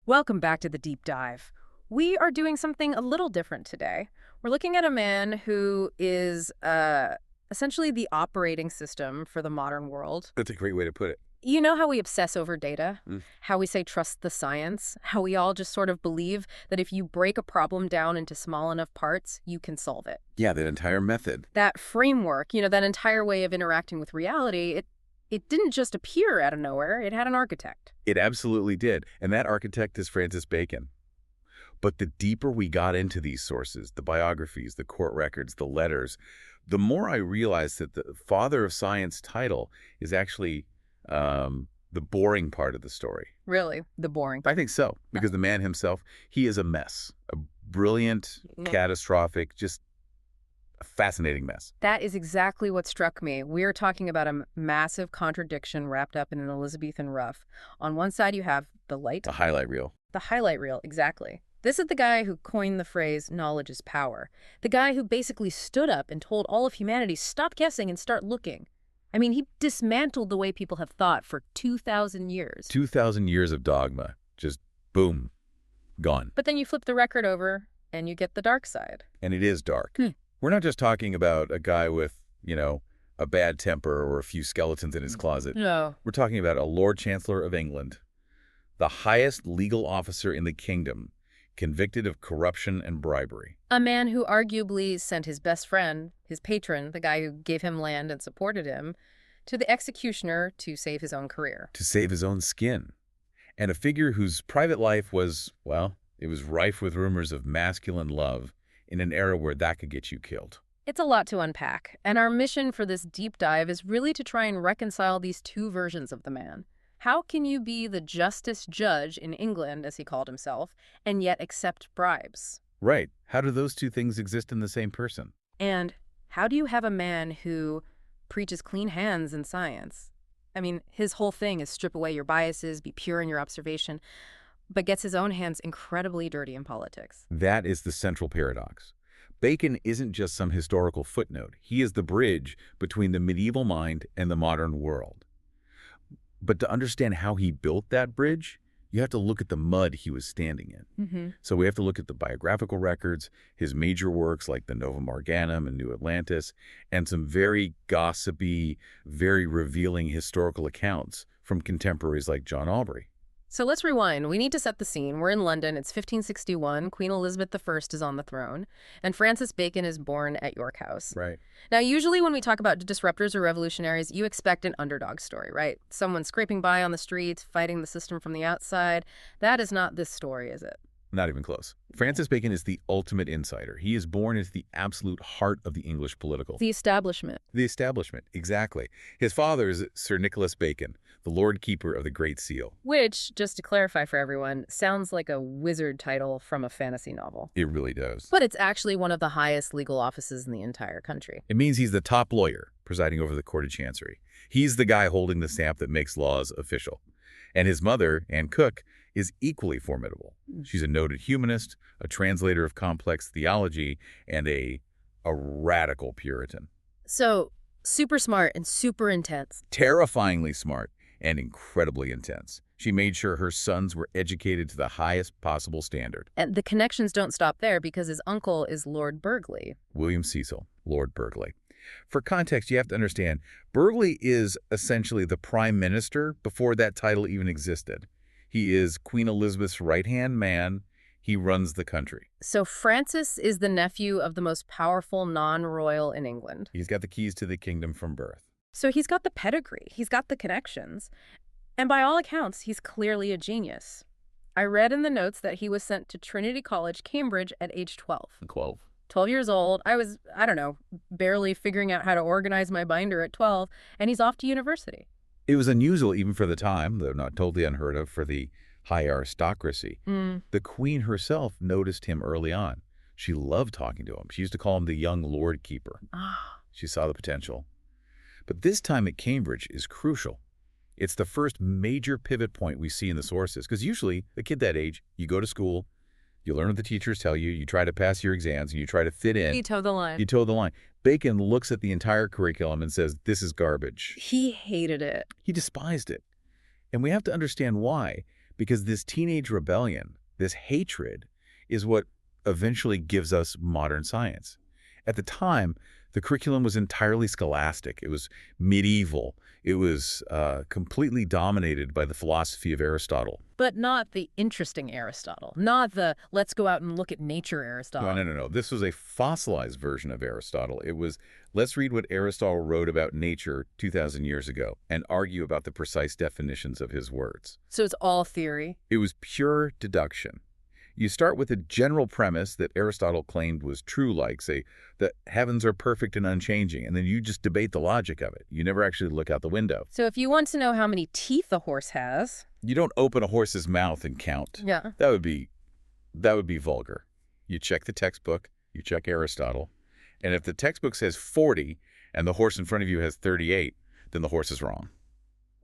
Welcome back to the deep dive. We are doing something a little different today. We're looking at a man who is essentially the operating system for the modern world. That's a great way to put it. You know how we obsess over data? How we say trust the science? How we all just sort of believe that if you break a problem down into small enough parts, you can solve it. Yeah, that entire method. That framework, that entire way of interacting with reality, it didn't just appear out of nowhere. It had an architect. It absolutely did. And that architect is Francis Bacon. But the deeper we got into these sources, the biographies, the court records, the letters, the more I realized that the father of science title is actually the boring part of the story. Really? The boring? I think so, because the man himself, he is a mess. A brilliant, catastrophic, just a fascinating mess. That is exactly what struck me. We're talking about a massive contradiction wrapped up in an Elizabethan rough. On one side, you have the light. The highlight reel. The highlight reel, exactly. This is the guy who coined the phrase, knowledge is power. The guy who basically stood up and told all of humanity, stop guessing and start looking. I mean, he dismantled the way people have thought for 2,000 years. 2,000 years of dogma. Just boom. Gone. But then you flip the record over and you get the dark side. And it is dark. We're not just talking about a guy with, a bad temper or a few skeletons in his closet. No. We're talking about a Lord Chancellor of England, the highest legal officer in the kingdom, convicted of corruption and bribery. A man who arguably sent his best friend, his patron, the guy who gave him land and supported him, to the executioner to save his own career. To save his own skin. And a figure whose private life was, it was rife with rumors of masculine love in an era where that could get you killed. It's a lot to unpack, and our mission for this deep dive is really to try and reconcile these two versions of the man. How can you be the justice judge in England, as he called himself, and yet accept bribes? Right. How do those two things exist in the same person? And how do you have a man who preaches clean hands in science? I mean, his whole thing is strip away your biases, be pure in your observation, but gets his own hands incredibly dirty in politics. That is the central paradox. Bacon isn't just some historical footnote. He is the bridge between the medieval mind and the modern world. But to understand how he built that bridge, you have to look at the mud he was standing in. So we have to look at the biographical records, his major works like the Novum, Organum and New Atlantis, and some very gossipy, very revealing historical accounts from contemporaries like John Aubrey. So let's rewind. We need to set the scene. We're in London. It's 1561. Queen Elizabeth I is on the throne, and Francis Bacon is born at York House. Right. Now, usually when we talk about disruptors or revolutionaries, you expect an underdog story, right? Someone scraping by on the streets, fighting the system from the outside. That is not this story, is it? Not even close. Francis Bacon is the ultimate insider. He is born into the absolute heart of the English political. The establishment. The establishment, exactly. His father is Sir Nicholas Bacon, the Lord Keeper of the Great Seal. Which, just to clarify for everyone, sounds like a wizard title from a fantasy novel. It really does. But it's actually one of the highest legal offices in the entire country. It means he's the top lawyer presiding over the Court of Chancery. He's the guy holding the stamp that makes laws official. And his mother, Anne Cook, is equally formidable. She's a noted humanist, a translator of complex theology, and a radical Puritan. So, super smart and super intense. Terrifyingly smart and incredibly intense. She made sure her sons were educated to the highest possible standard. And the connections don't stop there because his uncle is Lord Burghley. William Cecil, Lord Burghley. For context, you have to understand, Burghley is essentially the prime minister before that title even existed. He is Queen Elizabeth's right-hand man. He runs the country. So Francis is the nephew of the most powerful non-royal in England. He's got the keys to the kingdom from birth. So he's got the pedigree. He's got the connections. And by all accounts, he's clearly a genius. I read in the notes that he was sent to Trinity College, Cambridge at age 12. 12 years old. I was, barely figuring out how to organize my binder at 12, and he's off to university. It was unusual even for the time, though not totally unheard of for the high aristocracy. The Queen herself noticed him early on. She loved talking to him. She used to call him the young Lord Keeper. She saw the potential. But this time at Cambridge is crucial. It's the first major pivot point we see in the sources, because usually a kid that age, you go to school, you learn what the teachers tell you, you try to pass your exams, and you try to fit in. You toe the line. You toe the line. Bacon looks at the entire curriculum and says, this is garbage. He hated it. He despised it. And we have to understand why. Because this teenage rebellion, this hatred, is what eventually gives us modern science. At the time, the curriculum was entirely scholastic. It was medieval. It was completely dominated by the philosophy of Aristotle. But not the interesting Aristotle, not the let's go out and look at nature Aristotle. No. This was a fossilized version of Aristotle. It was, let's read what Aristotle wrote about nature 2,000 years ago and argue about the precise definitions of his words. So it's all theory? It was pure deduction. You start with a general premise that Aristotle claimed was true, like, say, that heavens are perfect and unchanging, and then you just debate the logic of it. You never actually look out the window. So if you want to know how many teeth a horse has... You don't open a horse's mouth and count. Yeah. That would be vulgar. You check the textbook, you check Aristotle, and if the textbook says 40 and the horse in front of you has 38, then the horse is wrong.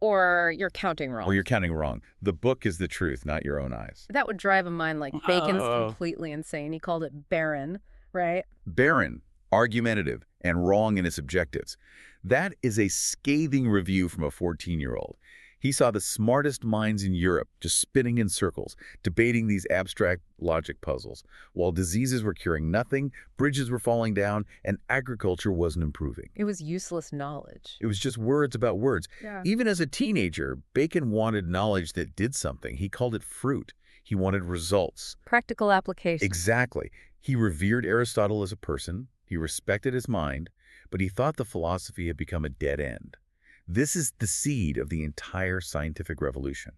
Or you're counting wrong. Or you're counting wrong. The book is the truth, not your own eyes. That would drive a mind like Bacon's completely insane. He called it barren, right? Barren, argumentative, and wrong in its objectives. That is a scathing review from a 14-year-old. He saw the smartest minds in Europe just spinning in circles, debating these abstract logic puzzles, while diseases were curing nothing, bridges were falling down, and agriculture wasn't improving. It was useless knowledge. It was just words about words. Yeah. Even as a teenager, Bacon wanted knowledge that did something. He called it fruit. He wanted results. Practical application. Exactly. He revered Aristotle as a person. He respected his mind, but he thought the philosophy had become a dead end. This is the seed of the entire scientific revolution.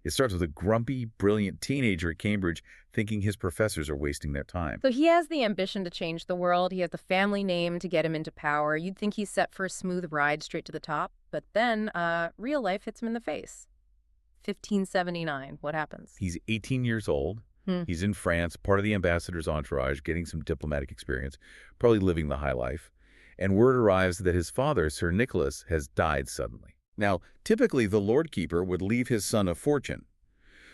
It starts with a grumpy, brilliant teenager at Cambridge thinking his professors are wasting their time. So he has the ambition to change the world. He has the family name to get him into power. You'd think he's set for a smooth ride straight to the top. But then real life hits him in the face. 1579. What happens? He's 18 years old. He's in France, part of the ambassador's entourage, getting some diplomatic experience, probably living the high life. And word arrives that his father, Sir Nicholas, has died suddenly. Now, typically the Lord Keeper would leave his son a fortune.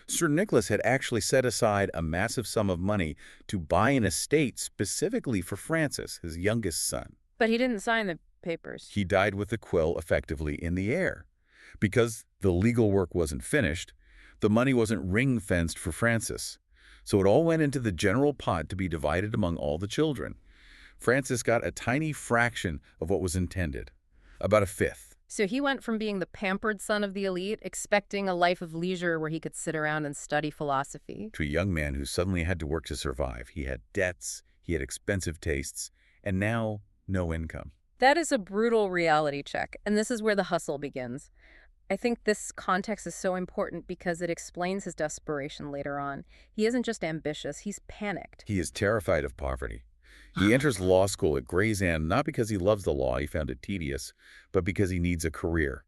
Sir Nicholas had actually set aside a massive sum of money to buy an estate specifically for Francis, his youngest son. But he didn't sign the papers. He died with the quill effectively in the air. Because the legal work wasn't finished, the money wasn't ring-fenced for Francis. So it all went into the general pot to be divided among all the children. Francis got a tiny fraction of what was intended, about a fifth. So he went from being the pampered son of the elite, expecting a life of leisure where he could sit around and study philosophy, to a young man who suddenly had to work to survive. He had debts, he had expensive tastes, and now no income. That is a brutal reality check, and this is where the hustle begins. I think this context is so important because it explains his desperation later on. He isn't just ambitious, he's panicked. He is terrified of poverty. He enters law school at Gray's Inn not because he loves the law, he found it tedious, but because he needs a career.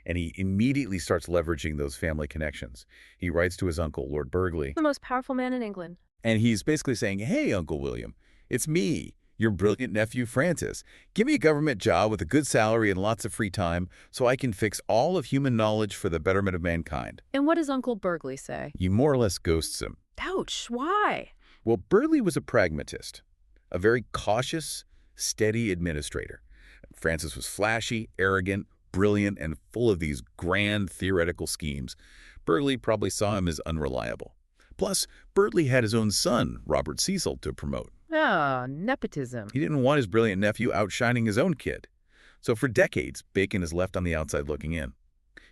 And he immediately starts leveraging those family connections. He writes to his uncle, Lord Burghley. The most powerful man in England. And he's basically saying, hey, Uncle William, it's me, your brilliant nephew, Francis. Give me a government job with a good salary and lots of free time so I can fix all of human knowledge for the betterment of mankind. And what does Uncle Burghley say? He more or less ghosts him. Ouch, why? Well, Burghley was a pragmatist, a very cautious, steady administrator. Francis was flashy, arrogant, brilliant, and full of these grand theoretical schemes. Burghley probably saw him as unreliable. Plus, Burghley had his own son, Robert Cecil, to promote. Ah, nepotism. He didn't want his brilliant nephew outshining his own kid. So for decades, Bacon is left on the outside looking in.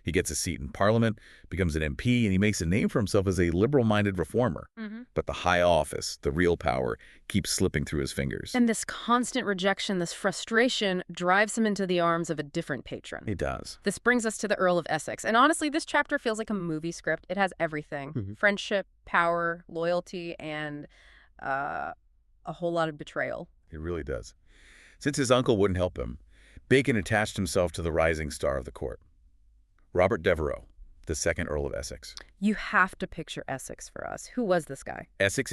He gets a seat in Parliament, becomes an MP, and he makes a name for himself as a liberal-minded reformer. But the high office, the real power, keeps slipping through his fingers. And this constant rejection, this frustration, drives him into the arms of a different patron. It does. This brings us to the Earl of Essex. And honestly, this chapter feels like a movie script. It has everything. Friendship, power, loyalty, and a whole lot of betrayal. It really does. Since his uncle wouldn't help him, Bacon attached himself to the rising star of the court. Robert Devereux, the second Earl of Essex. You have to picture Essex for us. Who was this guy? Essex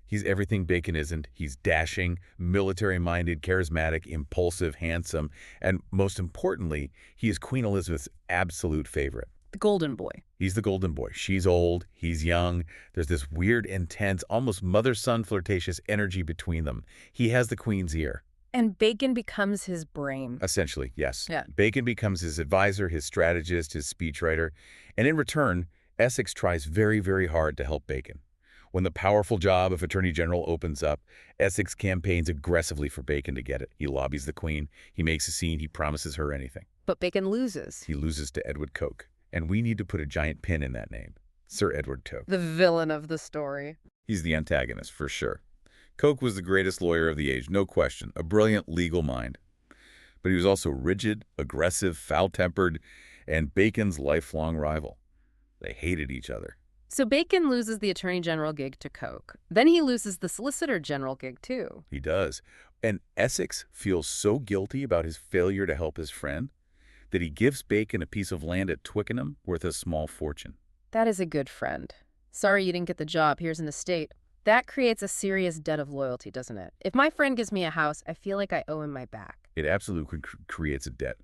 he's everything Bacon isn't. He's dashing, military-minded, charismatic, impulsive, handsome, and most importantly, he is Queen Elizabeth's absolute favorite. The golden boy. He's the golden boy. She's old, he's young. There's this weird, intense, almost mother-son flirtatious energy between them. He has the Queen's ear. And Bacon becomes his brain. Essentially, yes. Yeah. Bacon becomes his advisor, his strategist, his speechwriter. And in return, Essex tries very, very hard to help Bacon. When the powerful job of Attorney General opens up, Essex campaigns aggressively for Bacon to get it. He lobbies the Queen, he makes a scene, he promises her anything. But Bacon loses. He loses to Edward Coke, and we need to put a giant pin in that name. Sir Edward Coke. The villain of the story. He's the antagonist, for sure. Coke was the greatest lawyer of the age, no question, a brilliant legal mind. But he was also rigid, aggressive, foul-tempered, and Bacon's lifelong rival. They hated each other. So Bacon loses the Attorney General gig to Coke. Then he loses the Solicitor General gig, too. He does. And Essex feels so guilty about his failure to help his friend that he gives Bacon a piece of land at Twickenham worth a small fortune. That is a good friend. Sorry you didn't get the job. Here's an estate. That creates a serious debt of loyalty, doesn't it? If my friend gives me a house, I feel like I owe him my back. It absolutely creates a debt,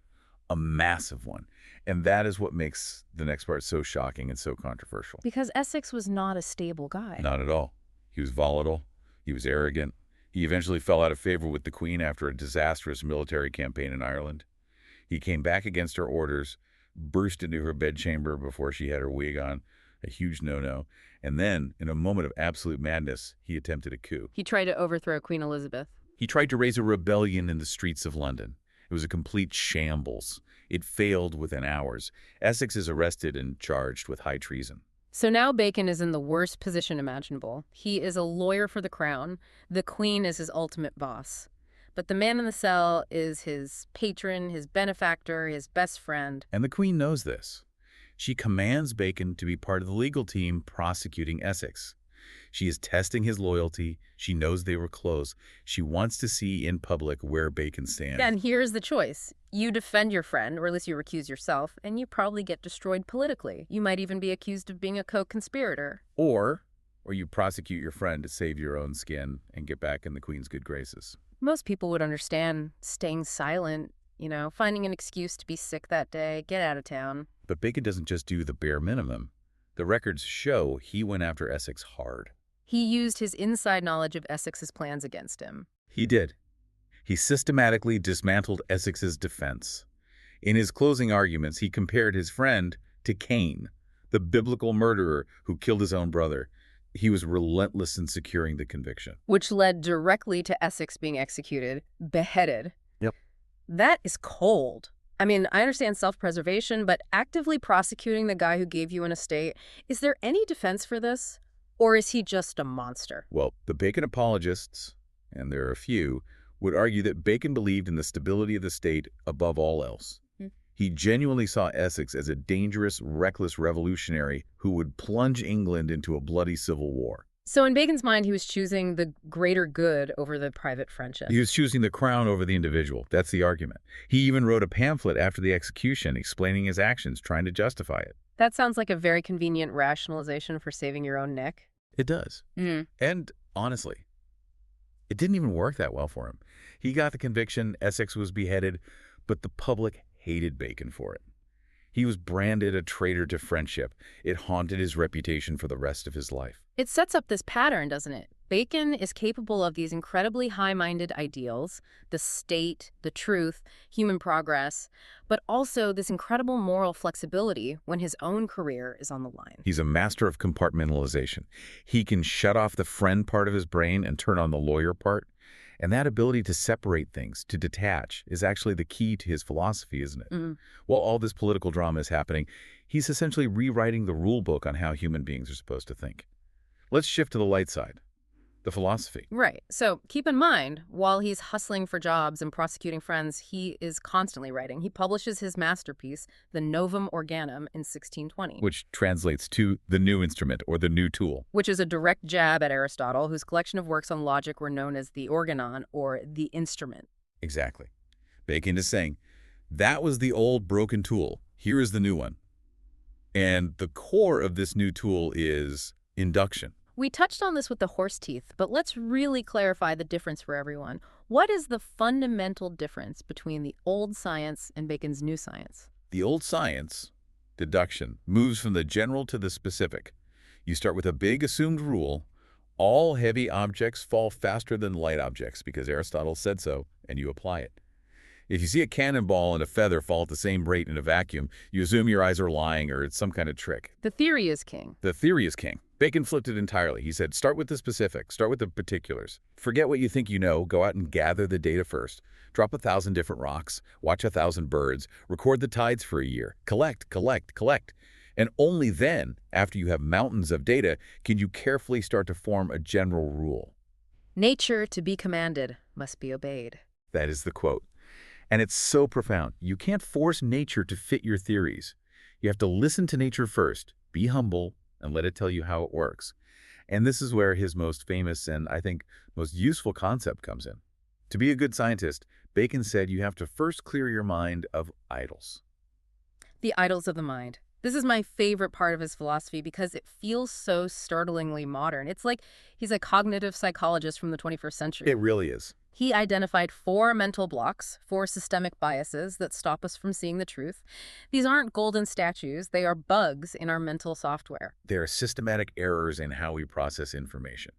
a massive one. And that is what makes the next part so shocking and so controversial. Because Essex was not a stable guy. Not at all. He was volatile. He was arrogant. He eventually fell out of favor with the Queen after a disastrous military campaign in Ireland. He came back against her orders, burst into her bedchamber before she had her wig on, a huge no-no. And then, in a moment of absolute madness, he attempted a coup. He tried to overthrow Queen Elizabeth. He tried to raise a rebellion in the streets of London. It was a complete shambles. It failed within hours. Essex is arrested and charged with high treason. So now Bacon is in the worst position imaginable. He is a lawyer for the crown. The Queen is his ultimate boss. But the man in the cell is his patron, his benefactor, his best friend. And the Queen knows this. She commands Bacon to be part of the legal team prosecuting Essex. She is testing his loyalty. She knows they were close. She wants to see in public where Bacon stands. And here's the choice. You defend your friend, or at least you recuse yourself, and you probably get destroyed politically. You might even be accused of being a co-conspirator. Or you prosecute your friend to save your own skin and get back in the Queen's good graces. Most people would understand staying silent, finding an excuse to be sick that day, get out of town. But Bacon doesn't just do the bare minimum. The records show he went after Essex hard. He used his inside knowledge of Essex's plans against him. He did. He systematically dismantled Essex's defense. In his closing arguments, he compared his friend to Cain, the biblical murderer who killed his own brother. He was relentless in securing the conviction. Which led directly to Essex being executed, beheaded. Yep. That is cold. I mean, I understand self-preservation, but actively prosecuting the guy who gave you an estate, is there any defense for this? Or is he just a monster? Well, the Bacon apologists, and there are a few, would argue that Bacon believed in the stability of the state above all else. He genuinely saw Essex as a dangerous, reckless revolutionary who would plunge England into a bloody civil war. So in Bacon's mind, he was choosing the greater good over the private friendship. He was choosing the crown over the individual. That's the argument. He even wrote a pamphlet after the execution explaining his actions, trying to justify it. That sounds like a very convenient rationalization for saving your own neck. It does. And honestly, it didn't even work that well for him. He got the conviction, Essex was beheaded, but the public hated Bacon for it. He was branded a traitor to friendship. It haunted his reputation for the rest of his life. It sets up this pattern, doesn't it? Bacon is capable of these incredibly high-minded ideals, the state, the truth, human progress, but also this incredible moral flexibility when his own career is on the line. He's a master of compartmentalization. He can shut off the friend part of his brain and turn on the lawyer part. And that ability to separate things, to detach, is actually the key to his philosophy, isn't it? While all this political drama is happening, he's essentially rewriting the rule book on how human beings are supposed to think. Let's shift to the light side, the philosophy. Right. So keep in mind, while he's hustling for jobs and prosecuting friends, he is constantly writing. He publishes his masterpiece, the Novum Organum, in 1620. Which translates to the new instrument or the new tool. Which is a direct jab at Aristotle, whose collection of works on logic were known as the Organon, or the instrument. Exactly. Bacon is saying, that was the old broken tool. Here is the new one. And the core of this new tool is induction. We touched on this with the horse teeth, but let's really clarify the difference for everyone. What is the fundamental difference between the old science and Bacon's new science? The old science, deduction, moves from the general to the specific. You start with a big assumed rule. All heavy objects fall faster than light objects because Aristotle said so, and you apply it. If you see a cannonball and a feather fall at the same rate in a vacuum, you assume your eyes are lying or it's some kind of trick. The theory is king. The theory is king. Bacon flipped it entirely. He said, start with the specifics, start with the particulars. Forget what you think you know, go out and gather the data first. Drop 1,000 different rocks, watch 1,000 birds, record the tides for a year, collect, collect, collect. And only then, after you have mountains of data, can you carefully start to form a general rule. Nature, to be commanded, must be obeyed. That is the quote. And it's so profound. You can't force nature to fit your theories. You have to listen to nature first, be humble, and let it tell you how it works. And this is where his most famous and, I think, most useful concept comes in. To be a good scientist, Bacon said you have to first clear your mind of idols. The idols of the mind. This is my favorite part of his philosophy because it feels so startlingly modern. It's like he's a cognitive psychologist from the 21st century. It really is. He identified 4 mental blocks, 4 systemic biases that stop us from seeing the truth. These aren't golden statues. They are bugs in our mental software. They are systematic errors in how we process information.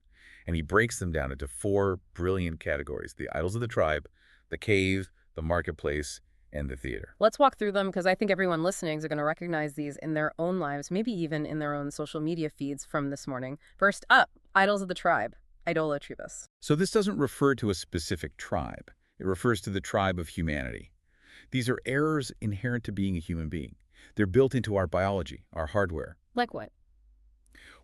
And he breaks them down into 4 brilliant categories: the idols of the tribe, the cave, the marketplace, and the theater. Let's walk through them because I think everyone listening is going to recognize these in their own lives, maybe even in their own social media feeds from this morning. First up, idols of the tribe. Idola tribus. So this doesn't refer to a specific tribe. It refers to the tribe of humanity. These are errors inherent to being a human being. They're built into our biology, our hardware. Like what?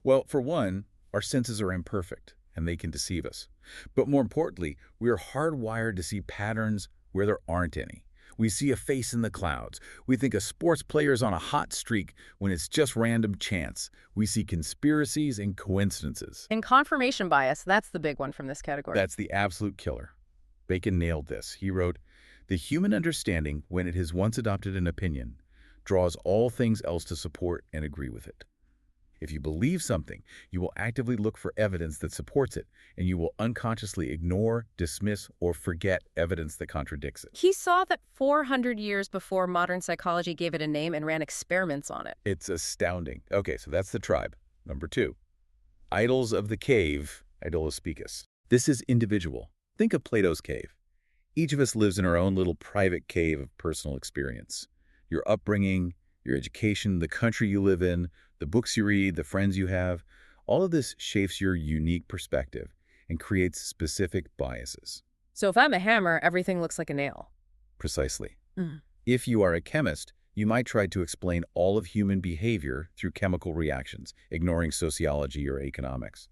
Well, for one, our senses are imperfect, and they can deceive us. But more importantly, we are hardwired to see patterns where there aren't any. We see a face in the clouds. We think a sports player is on a hot streak when it's just random chance. We see conspiracies and coincidences. And confirmation bias, that's the big one from this category. That's the absolute killer. Bacon nailed this. He wrote, "The human understanding, when it has once adopted an opinion, draws all things else to support and agree with it." If you believe something, you will actively look for evidence that supports it, and you will unconsciously ignore, dismiss, or forget evidence that contradicts it. He saw that 400 years before modern psychology gave it a name and ran experiments on it. It's astounding. Okay, so that's the tribe. Number 2, idols of the cave, idola specus. This is individual. Think of Plato's cave. Each of us lives in our own little private cave of personal experience. Your upbringing, your education, the country you live in, the books you read, the friends you have, all of this shapes your unique perspective and creates specific biases. So if I'm a hammer, everything looks like a nail. Precisely. If you are a chemist, you might try to explain all of human behavior through chemical reactions, ignoring sociology or economics.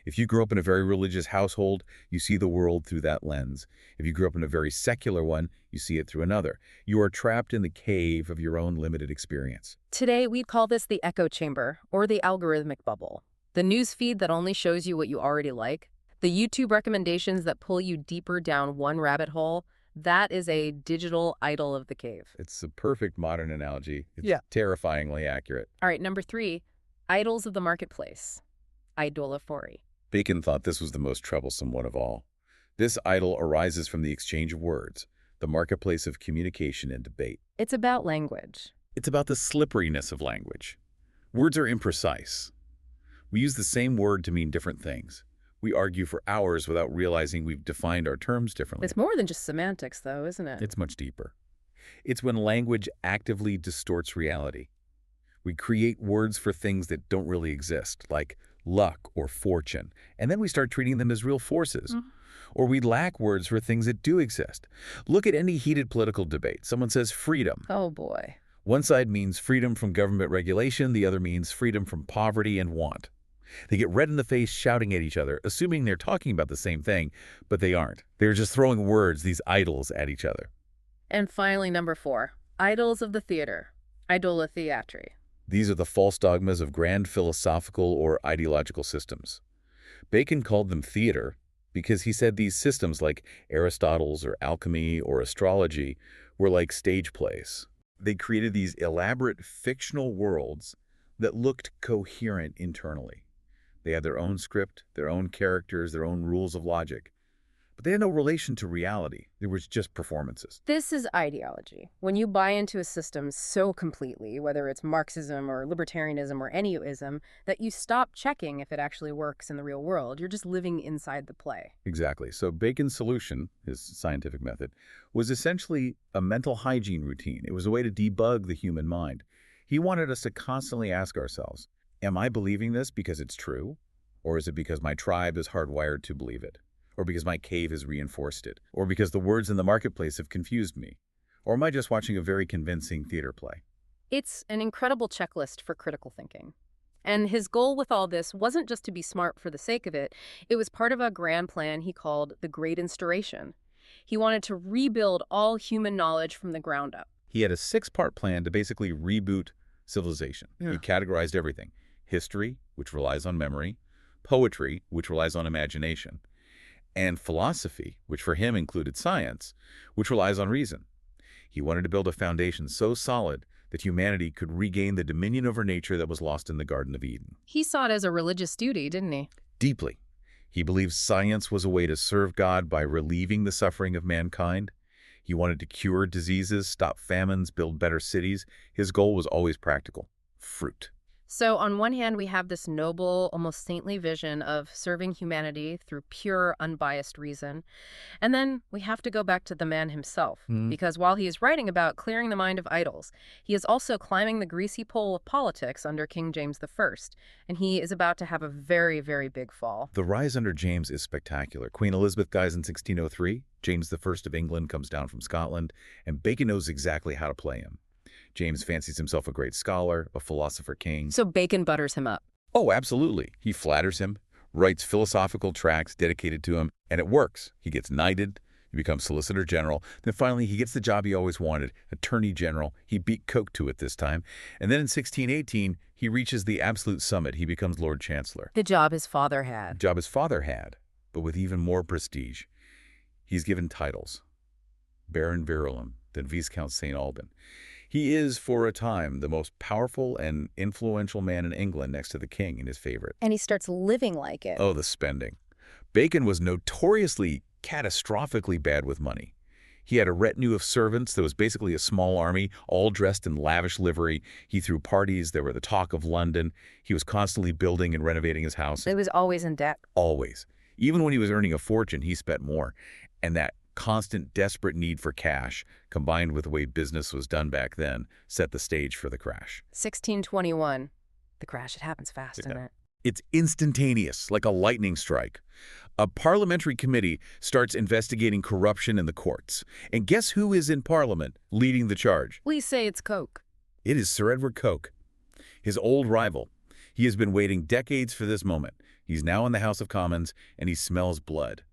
If you grew up in a very religious household, you see the world through that lens. If you grew up in a very secular one, you see it through another. You are trapped in the cave of your own limited experience. Today, we'd call this the echo chamber or the algorithmic bubble. The news feed that only shows you what you already like. The YouTube recommendations that pull you deeper down one rabbit hole. That is a digital idol of the cave. It's a perfect modern analogy. It's terrifyingly accurate. All right, number 3, idols of the marketplace. Idolophory. Bacon thought this was the most troublesome one of all. This idol arises from the exchange of words, the marketplace of communication and debate. It's about language. It's about the slipperiness of language. Words are imprecise. We use the same word to mean different things. We argue for hours without realizing we've defined our terms differently. It's more than just semantics, though, isn't it? It's much deeper. It's when language actively distorts reality. We create words for things that don't really exist, like luck or fortune, and then we start treating them as real forces. Or we lack words for things that do exist. Look at any heated political debate. Someone says freedom. Oh, boy. One side means freedom from government regulation, the other means freedom from poverty and want. They get red in the face shouting at each other, assuming they're talking about the same thing, but they aren't. They're just throwing words, these idols, at each other. And finally, number 4, idols of the theater. Idola theatri. These are the false dogmas of grand philosophical or ideological systems. Bacon called them theater because he said these systems like Aristotle's or alchemy or astrology were like stage plays. They created these elaborate fictional worlds that looked coherent internally. They had their own script, their own characters, their own rules of logic. but they had no relation to reality. They were just performances. This is ideology. When you buy into a system so completely, whether it's Marxism or libertarianism or any ism, that you stop checking if it actually works in the real world. You're just living inside the play. Exactly. So Bacon's solution, his scientific method, was essentially a mental hygiene routine. It was a way to debug the human mind. He wanted us to constantly ask ourselves, am I believing this because it's true? Or is it because my tribe is hardwired to believe it? Or because my cave has reinforced it? Or because the words in the marketplace have confused me? Or am I just watching a very convincing theater play? It's an incredible checklist for critical thinking. And his goal with all this wasn't just to be smart for the sake of it. It was part of a grand plan he called the Great Instauration. He wanted to rebuild all human knowledge from the ground up. He had a 6-part plan to basically reboot civilization. Yeah. He categorized everything. History, which relies on memory. Poetry, which relies on imagination. And philosophy, which for him included science, which relies on reason. He wanted to build a foundation so solid that humanity could regain the dominion over nature that was lost in the Garden of Eden. He saw it as a religious duty, didn't he? Deeply. He believed science was a way to serve God by relieving the suffering of mankind. He wanted to cure diseases, stop famines, build better cities. His goal was always practical. Fruit. So on one hand, we have this noble, almost saintly vision of serving humanity through pure, unbiased reason. And then we have to go back to the man himself, because while he is writing about clearing the mind of idols, he is also climbing the greasy pole of politics under King James I, and he is about to have a very, very big fall. The rise under James is spectacular. Queen Elizabeth dies in 1603. James I of England comes down from Scotland, and Bacon knows exactly how to play him. James fancies himself a great scholar, a philosopher king. So Bacon butters him up. Oh, absolutely. He flatters him, writes philosophical tracts dedicated to him, and it works. He gets knighted, he becomes Solicitor General. Then finally, he gets the job he always wanted, Attorney General. He beat Coke to it this time. And then in 1618, he reaches the absolute summit. He becomes Lord Chancellor. The job his father had. The job his father had, but with even more prestige. He's given titles. Baron Verulam, then Viscount St. Alban. He is, for a time, the most powerful and influential man in England next to the king and his favorite. And he starts living like it. Oh, the spending. Bacon was notoriously, catastrophically bad with money. He had a retinue of servants that was basically a small army, all dressed in lavish livery. He threw parties that were the talk of London. He was constantly building and renovating his house. He was always in debt. Always. Even when he was earning a fortune, he spent more. And that constant, desperate need for cash, combined with the way business was done back then, set the stage for the crash. 1621. The crash, it happens fast, doesn't it? It's instantaneous, like a lightning strike. A parliamentary committee starts investigating corruption in the courts. And guess who is in Parliament leading the charge? Please say it's Coke. It is Sir Edward Coke, his old rival. He has been waiting decades for this moment. He's now in the House of Commons, and he smells blood.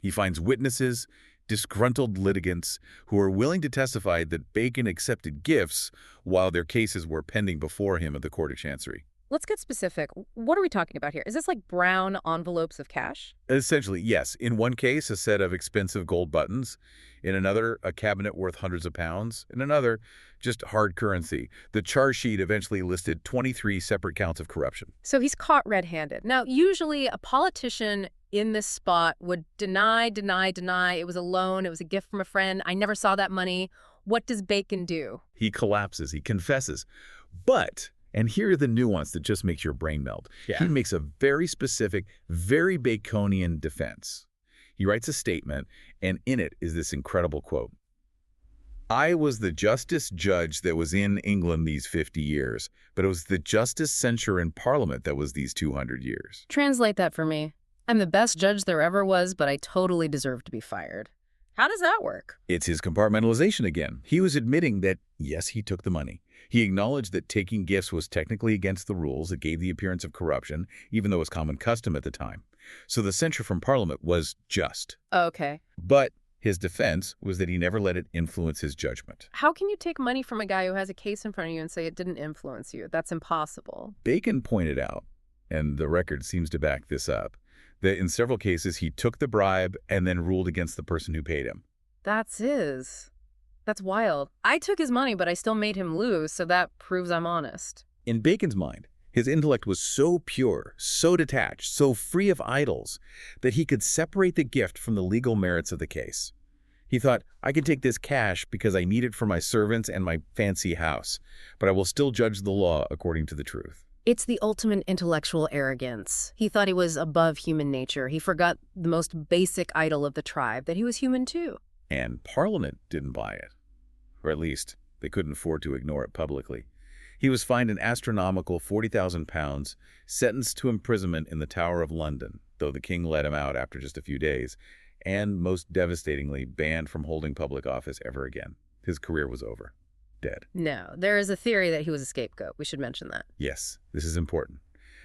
He finds witnesses, disgruntled litigants, who are willing to testify that Bacon accepted gifts while their cases were pending before him at the Court of Chancery. Let's get specific. What are we talking about here? Is this like brown envelopes of cash? Essentially, yes. In one case, a set of expensive gold buttons. In another, a cabinet worth hundreds of pounds. In another, just hard currency. The charge sheet eventually listed 23 separate counts of corruption. So he's caught red-handed. Now, usually a politician in this spot would deny. It was a loan. It was a gift from a friend. I never saw that money. What does Bacon do? He collapses. He confesses. But, and here are the nuance that just makes your brain melt. Yeah. He makes a very specific, very Baconian defense. He writes a statement, and in it is this incredible quote. I was the justest judge that was in England these 50 years, but it was the justest censure in Parliament that was these 200 years. Translate that for me. I'm the best judge there ever was, but I totally deserve to be fired. How does that work? It's his compartmentalization again. He was admitting that, yes, he took the money. He acknowledged that taking gifts was technically against the rules. It gave the appearance of corruption, even though it was common custom at the time. So the censure from Parliament was just. Okay. But his defense was that he never let it influence his judgment. How can you take money from a guy who has a case in front of you and say it didn't influence you? That's impossible. Bacon pointed out, and the record seems to back this up, that in several cases he took the bribe and then ruled against the person who paid him. That's wild. I took his money, but I still made him lose, so that proves I'm honest. In Bacon's mind, His intellect was so pure, so detached, so free of idols, that he could separate the gift from the legal merits of the case. He thought, I can take this cash because I need it for my servants and my fancy house, but I will still judge the law according to the truth. It's the ultimate intellectual arrogance. He thought he was above human nature. He forgot the most basic idol of the tribe, that he was human too. And Parliament didn't buy it. Or at least, they couldn't afford to ignore it publicly. He was fined an astronomical £40,000, sentenced to imprisonment in the Tower of London, though the king let him out after just a few days, and most devastatingly banned from holding public office ever again. His career was over. Dead. No, there is a theory that he was a scapegoat. We should mention that. Yes, this is important.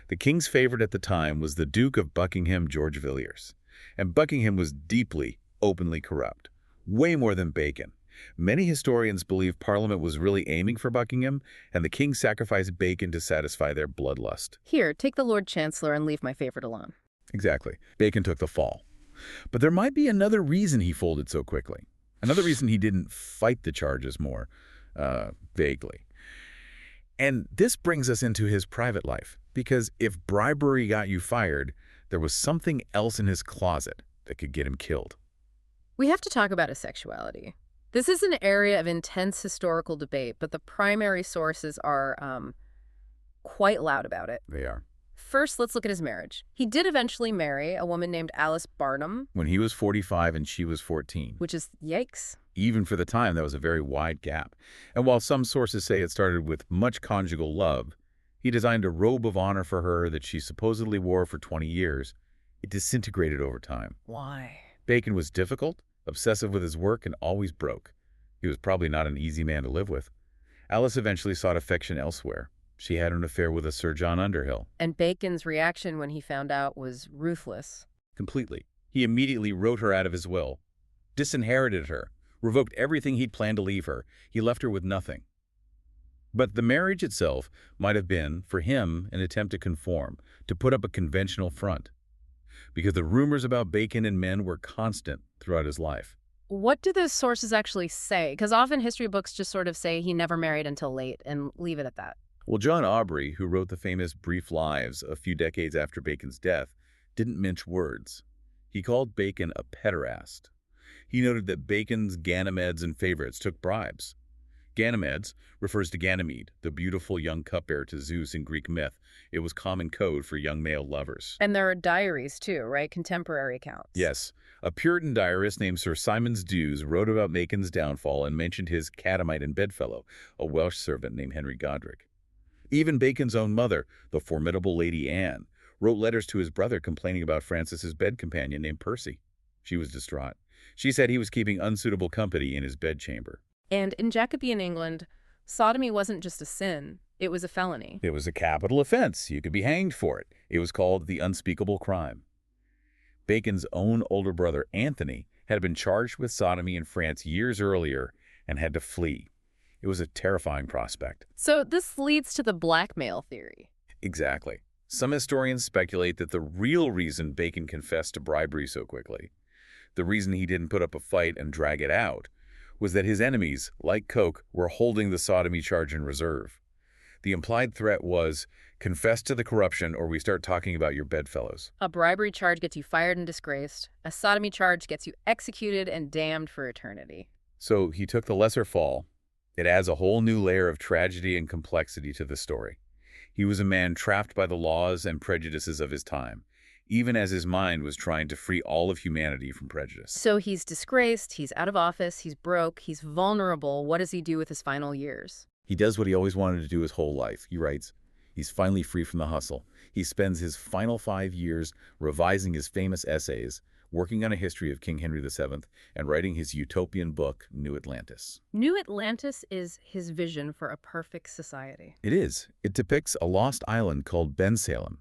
The king's favorite at the time was the Duke of Buckingham, George Villiers. And Buckingham was deeply, openly corrupt. Way more than Bacon. Many historians believe Parliament was really aiming for Buckingham, and the king sacrificed Bacon to satisfy their bloodlust. Here, take the Lord Chancellor and leave my favorite alone. Exactly. Bacon took the fall. But there might be another reason he folded so quickly. Another reason he didn't fight the charges more vaguely. And this brings us into his private life, because if bribery got you fired, there was something else in his closet that could get him killed. We have to talk about his sexuality. This is an area of intense historical debate, but the primary sources are quite loud about it. They are. First, let's look at his marriage. He did eventually marry a woman named Alice Barnum. When he was 45 and she was 14. Which is, yikes. Even for the time, that was a very wide gap. And while some sources say it started with much conjugal love, he designed a robe of honor for her that she supposedly wore for 20 years. It disintegrated over time. Why? Bacon was difficult, obsessive with his work, and always broke. He was probably not an easy man to live with. Alice eventually sought affection elsewhere. She had an affair with a Sir John Underhill. And Bacon's reaction when he found out was ruthless. Completely. He immediately wrote her out of his will, disinherited her, revoked everything he'd planned to leave her. He left her with nothing. But the marriage itself might have been, for him, an attempt to conform, to put up a conventional front. Because the rumors about Bacon and men were constant throughout his life. What do the sources actually say? Because often history books just sort of say he never married until late and leave it at that. Well, John Aubrey, who wrote the famous Brief Lives a few decades after Bacon's death, didn't mince words. He called Bacon a pederast. He noted that Bacon's Ganymedes and favorites took bribes. Ganymedes refers to Ganymede, the beautiful young cupbearer to Zeus in Greek myth. It was common code for young male lovers. And there are diaries too, right? Contemporary accounts. Yes. A Puritan diarist named Sir Symonds D'Ewes wrote about Bacon's downfall and mentioned his catamite and bedfellow, a Welsh servant named Henry Godric. Even Bacon's own mother, the formidable Lady Anne, wrote letters to his brother complaining about Francis's bed companion named Percy. She was distraught. She said he was keeping unsuitable company in his bedchamber. And in Jacobean England, sodomy wasn't just a sin, it was a felony. It was a capital offense. You could be hanged for it. It was called the unspeakable crime. Bacon's own older brother, Anthony, had been charged with sodomy in France years earlier and had to flee. It was a terrifying prospect. So this leads to the blackmail theory. Exactly. Some historians speculate that the real reason Bacon confessed to bribery so quickly, the reason he didn't put up a fight and drag it out, was that his enemies, like Koch, were holding the sodomy charge in reserve. The implied threat was, confess to the corruption or we start talking about your bedfellows. A bribery charge gets you fired and disgraced. A sodomy charge gets you executed and damned for eternity. So he took the lesser fall. It adds a whole new layer of tragedy and complexity to the story. He was a man trapped by the laws and prejudices of his time, even as his mind was trying to free all of humanity from prejudice. So he's disgraced, he's out of office, he's broke, he's vulnerable. What does he do with his final years? He does what he always wanted to do his whole life. He writes, he's finally free from the hustle. He spends his final 5 years revising his famous essays, working on a history of King Henry VII, and writing his utopian book, New Atlantis. New Atlantis is his vision for a perfect society. It is. It depicts a lost island called Ben Salem.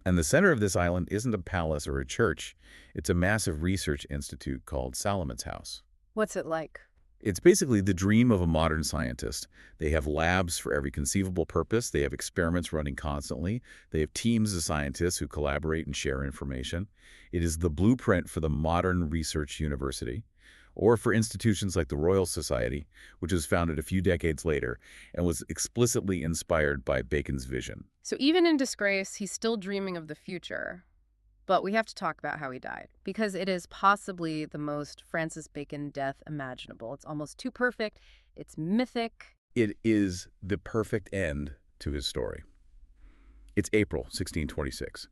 And the center of this island isn't a palace or a church. It's a massive research institute called Salomon's House. What's it like? It's basically the dream of a modern scientist. They have labs for every conceivable purpose. They have experiments running constantly. They have teams of scientists who collaborate and share information. It is the blueprint for the modern research university. or for institutions like the Royal Society, which was founded a few decades later and was explicitly inspired by Bacon's vision. So even in disgrace, he's still dreaming of the future. But we have to talk about how he died, because it is possibly the most Francis Bacon death imaginable. It's almost too perfect. It's mythic. It is the perfect end to his story. It's April 1626.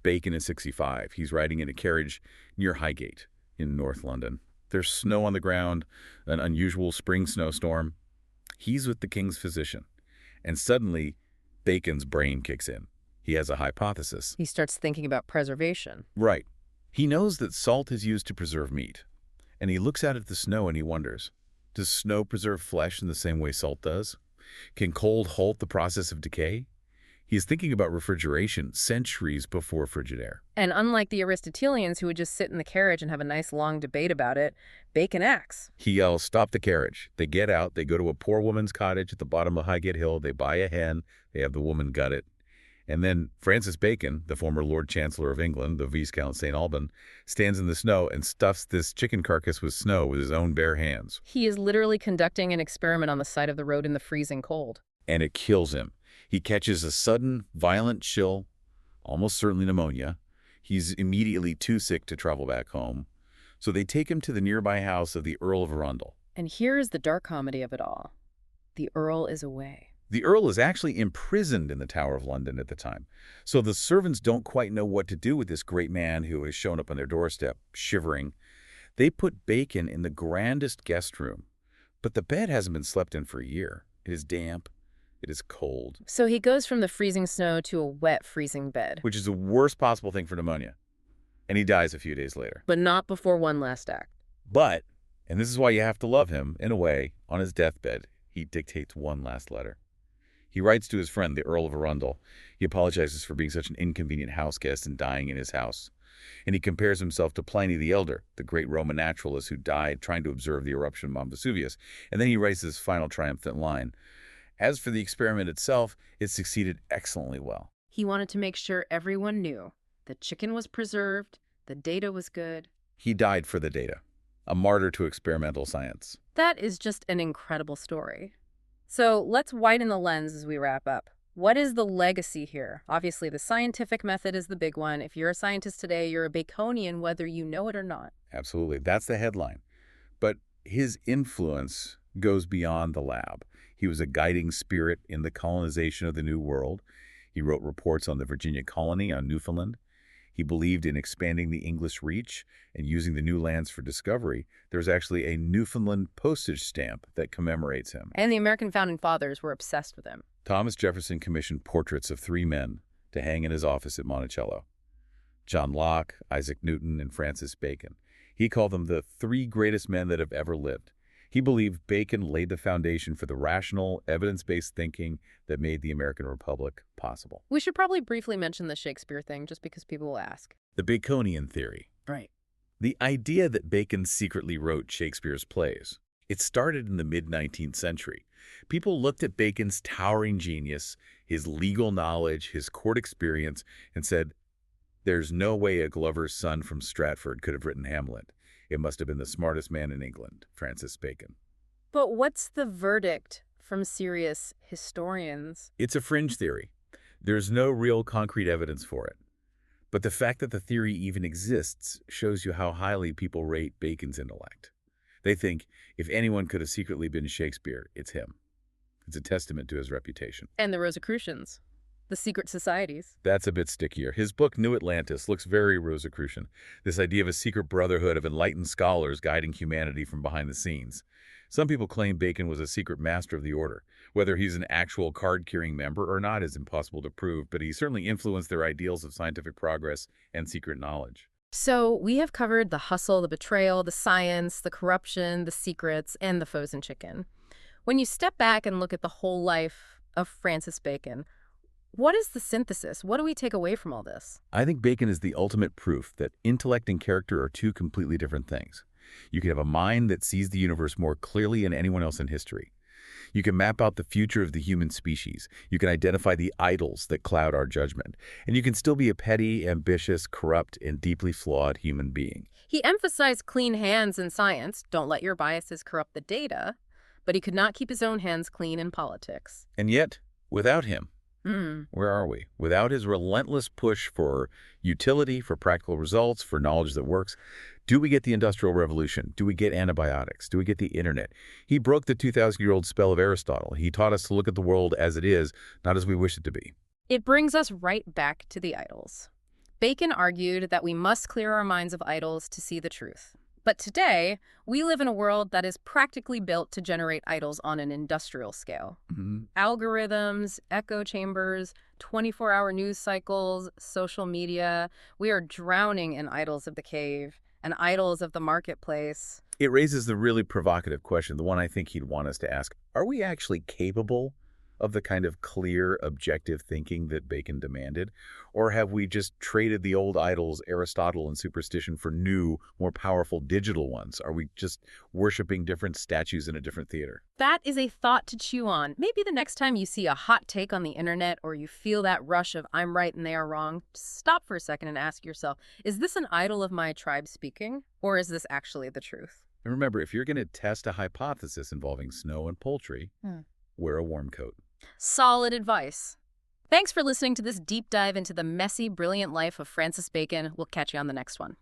Bacon is 65. He's riding in a carriage near Highgate in North London. There's snow on the ground, an unusual spring snowstorm. He's with the king's physician, and suddenly Bacon's brain kicks in. He has a hypothesis. He starts thinking about preservation. Right. He knows that salt is used to preserve meat, and he looks out at the snow and he wonders, does snow preserve flesh in the same way salt does? Can cold halt the process of decay? He is thinking about refrigeration centuries before Frigidaire. And unlike the Aristotelians who would just sit in the carriage and have a nice long debate about it, Bacon acts. He yells, "Stop the carriage." They get out, they go to a poor woman's cottage at the bottom of Highgate Hill, they buy a hen, they have the woman gut it. And then Francis Bacon, the former Lord Chancellor of England, the Viscount St. Alban, stands in the snow and stuffs this chicken carcass with snow with his own bare hands. He is literally conducting an experiment on the side of the road in the freezing cold. And it kills him. He catches a sudden, violent chill, almost certainly pneumonia. He's immediately too sick to travel back home. So they take him to the nearby house of the Earl of Arundel. And here is the dark comedy of it all. The Earl is away. The Earl is actually imprisoned in the Tower of London at the time. So the servants don't quite know what to do with this great man who has shown up on their doorstep, shivering. They put Bacon in the grandest guest room. But the bed hasn't been slept in for a year. It is damp. It is cold. So he goes from the freezing snow to a wet, freezing bed. Which is the worst possible thing for pneumonia. And he dies a few days later. But not before one last act. But, and this is why you have to love him, in a way, on his deathbed, he dictates one last letter. He writes to his friend, the Earl of Arundel. He apologizes for being such an inconvenient house guest and dying in his house. And he compares himself to Pliny the Elder, the great Roman naturalist who died trying to observe the eruption of Mount Vesuvius. And then he writes his final triumphant line. As for the experiment itself, it succeeded excellently well. He wanted to make sure everyone knew the chicken was preserved, the data was good. He died for the data, a martyr to experimental science. That is just an incredible story. So let's widen the lens as we wrap up. What is the legacy here? Obviously, the scientific method is the big one. If you're a scientist today, you're a Baconian, whether you know it or not. Absolutely. That's the headline. But his influence goes beyond the lab. He was a guiding spirit in the colonization of the New World. He wrote reports on the Virginia colony on Newfoundland. He believed in expanding the English reach and using the new lands for discovery. There's actually a Newfoundland postage stamp that commemorates him. And the American founding fathers were obsessed with him. Thomas Jefferson commissioned portraits of 3 men to hang in his office at Monticello: John Locke, Isaac Newton, and Francis Bacon. He called them the 3 greatest men that have ever lived. He believed Bacon laid the foundation for the rational, evidence-based thinking that made the American Republic possible. We should probably briefly mention the Shakespeare thing, just because people will ask. The Baconian theory. Right. The idea that Bacon secretly wrote Shakespeare's plays. It started in the mid-19th century. People looked at Bacon's towering genius, his legal knowledge, his court experience, and said, there's no way a Glover's son from Stratford could have written Hamlet. It must have been the smartest man in England, Francis Bacon. But what's the verdict from serious historians? It's a fringe theory. There's no real concrete evidence for it. But the fact that the theory even exists shows you how highly people rate Bacon's intellect. They think if anyone could have secretly been Shakespeare, it's him. It's a testament to his reputation. And the Rosicrucians. The secret societies. That's a bit stickier. His book, New Atlantis, looks very Rosicrucian. This idea of a secret brotherhood of enlightened scholars guiding humanity from behind the scenes. Some people claim Bacon was a secret master of the order. Whether he's an actual card-carrying member or not is impossible to prove, but he certainly influenced their ideals of scientific progress and secret knowledge. So we have covered the hustle, the betrayal, the science, the corruption, the secrets, and the frozen chicken. When you step back and look at the whole life of Francis Bacon, what is the synthesis? What do we take away from all this? I think Bacon is the ultimate proof that intellect and character are 2 completely different things. You can have a mind that sees the universe more clearly than anyone else in history. You can map out the future of the human species. You can identify the idols that cloud our judgment. And you can still be a petty, ambitious, corrupt, and deeply flawed human being. He emphasized clean hands in science. Don't let your biases corrupt the data. But he could not keep his own hands clean in politics. And yet, without him, where are we? Without his relentless push for utility, for practical results, for knowledge that works, do we get the Industrial Revolution? Do we get antibiotics? Do we get the internet? He broke the 2,000-year-old spell of Aristotle. He taught us to look at the world as it is, not as we wish it to be. It brings us right back to the idols. Bacon argued that we must clear our minds of idols to see the truth. But today, we live in a world that is practically built to generate idols on an industrial scale. Algorithms, echo chambers, 24-hour news cycles, social media. We are drowning in idols of the cave and idols of the marketplace. It raises the really provocative question, the one I think he'd want us to ask. Are we actually capable of the kind of clear, objective thinking that Bacon demanded? Or have we just traded the old idols, Aristotle and superstition, for new, more powerful digital ones? Are we just worshiping different statues in a different theater? That is a thought to chew on. Maybe the next time you see a hot take on the internet or you feel that rush of I'm right and they are wrong, stop for a second and ask yourself, is this an idol of my tribe speaking? Or is this actually the truth? And remember, if you're going to test a hypothesis involving snow and poultry, wear a warm coat. Solid advice. Thanks for listening to this deep dive into the messy, brilliant life of Francis Bacon. We'll catch you on the next one.